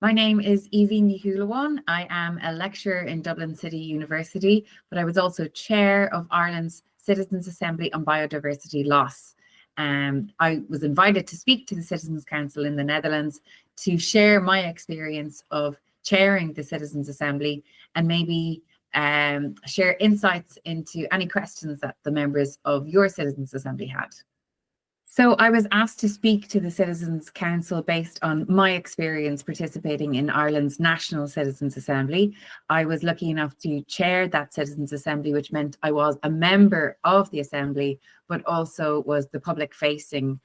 My name is Shúlleabháin. I am a lecturer in Dublin City University, but I was also chair of Ireland's Citizens' Assembly on Biodiversity Loss. I was invited to speak to the Citizens' Council in the Netherlands to share my experience of chairing the Citizens' Assembly and maybe share insights into any questions that the members of your Citizens' Assembly had. So I was asked to speak to the Citizens' Council based on my experience participating in Ireland's National Citizens' Assembly. I was lucky enough to chair that Citizens' Assembly, which meant I was a member of the Assembly, but also was the public-facing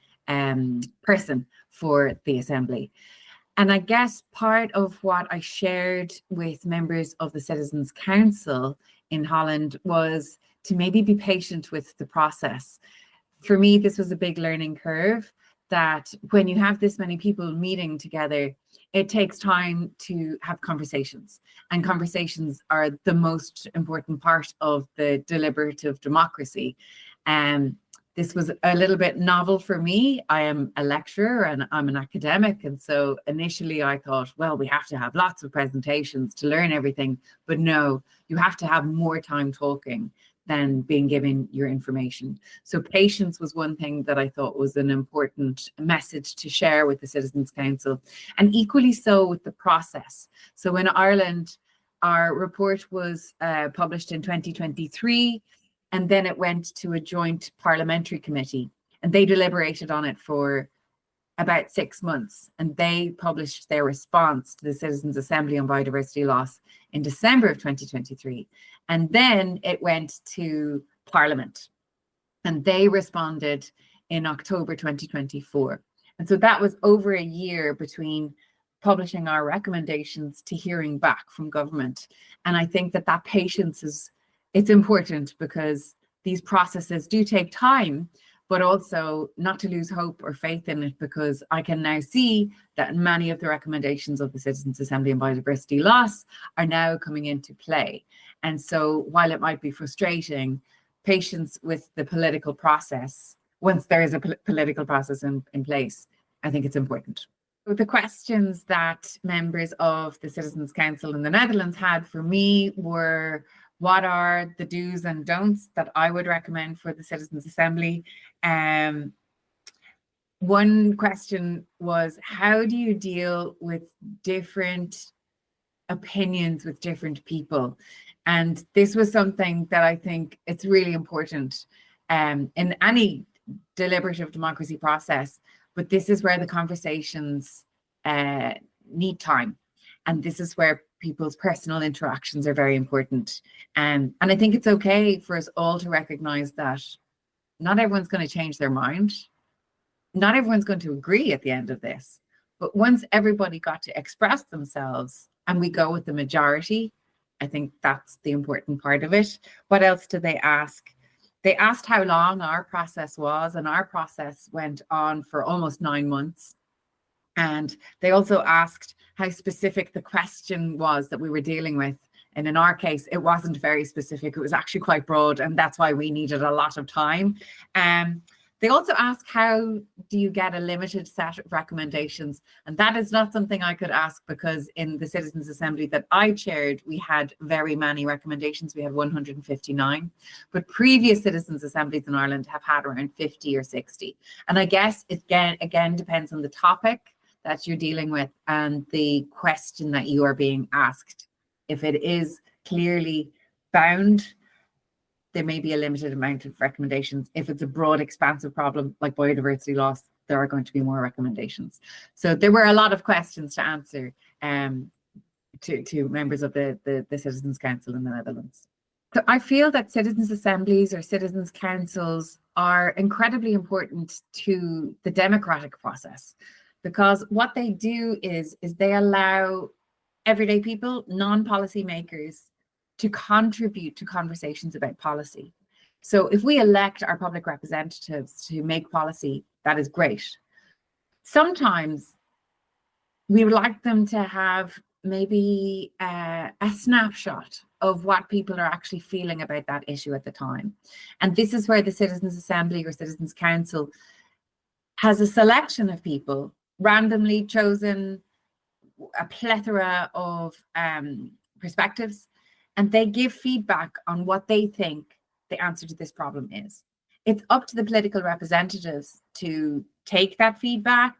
person for the Assembly. And I guess part of what I shared with members of the Citizens' Council in Holland was to maybe be patient with the process. For me, this was a big learning curve, that when you have this many people meeting together, it takes time to have conversations. And conversations are the most important part of the deliberative democracy. This was a little bit novel for me. I am a lecturer and I'm an academic. And so initially I thought, well, we have to have lots of presentations to learn everything. But no, you have to have more time talking than being given your information. So patience was one thing that I thought was an important message to share with the Citizens' Council, and equally so with the process. So in Ireland, our report was published in 2023, and then it went to a joint parliamentary committee, and they deliberated on it for about 6 months, and they published their response to the Citizens' Assembly on Biodiversity Loss in December of 2023. And then it went to Parliament, and they responded in October 2024. And so that was over a year between publishing our recommendations to hearing back from government. And I think that patience it's important, because these processes do take time, but also not to lose hope or faith in it, because I can now see that many of the recommendations of the Citizens' Assembly on Biodiversity Loss are now coming into play. And so while it might be frustrating, patience with the political process, once there is a political process in place, I think it's important. The questions that members of the Citizens' Council in the Netherlands had for me were, what are the do's and don'ts that I would recommend for the Citizens' Assembly? One question was, how do you deal with different opinions with different people? And this was something that I think it's really important in any deliberative democracy process, but this is where the conversations need time. And this is where people's personal interactions are very important. And I think it's okay for us all to recognize that not everyone's going to change their mind. Not everyone's going to agree at the end of this. But once everybody got to express themselves and we go with the majority, I think that's the important part of it. What else did they ask? They asked how long our process was, and our process went on for almost 9 months. And they also asked how specific the question was that we were dealing with. And in our case, it wasn't very specific. It was actually quite broad, and that's why we needed a lot of time. They also asked, how do you get a limited set of recommendations? And that is not something I could ask, because in the Citizens' Assembly that I chaired, we had very many recommendations. We had 159, but previous Citizens' Assemblies in Ireland have had around 50 or 60. And I guess it again depends on the topic that you're dealing with and the question that you are being asked. If it is clearly bound, there may be a limited amount of recommendations. If it's a broad, expansive problem like biodiversity loss, there are going to be more recommendations. So there were a lot of questions to answer to members of the Citizens' Council in the Netherlands. So I feel that citizens' assemblies or citizens' councils are incredibly important to the democratic process, because what they do is they allow everyday people, non-policy makers, to contribute to conversations about policy. So if we elect our public representatives to make policy, that is great. Sometimes we would like them to have maybe a snapshot of what people are actually feeling about that issue at the time. And this is where the Citizens' Assembly or Citizens' Council has a selection of people randomly chosen a plethora of perspectives, and they give feedback on what they think the answer to this problem is. It's up to the political representatives to take that feedback,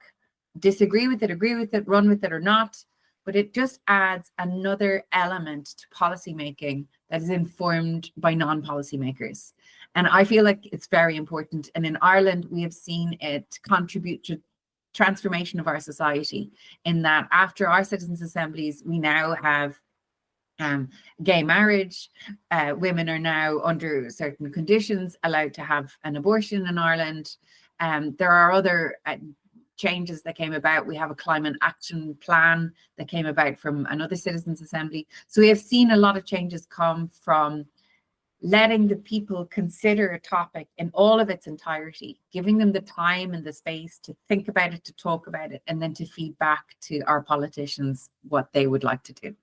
disagree with it, agree with it, run with it or not, but it just adds another element to policymaking that is informed by non-policymakers. And I feel like it's very important. And in Ireland, we have seen it contribute to transformation of our society, in that after our citizens' assemblies, we now have gay marriage. Women are now, under certain conditions, allowed to have an abortion in Ireland. There are other changes that came about. We have a climate action plan that came about from another citizens' assembly. So we have seen a lot of changes come from letting the people consider a topic in all of its entirety, giving them the time and the space to think about it, to talk about it, and then to feed back to our politicians what they would like to do.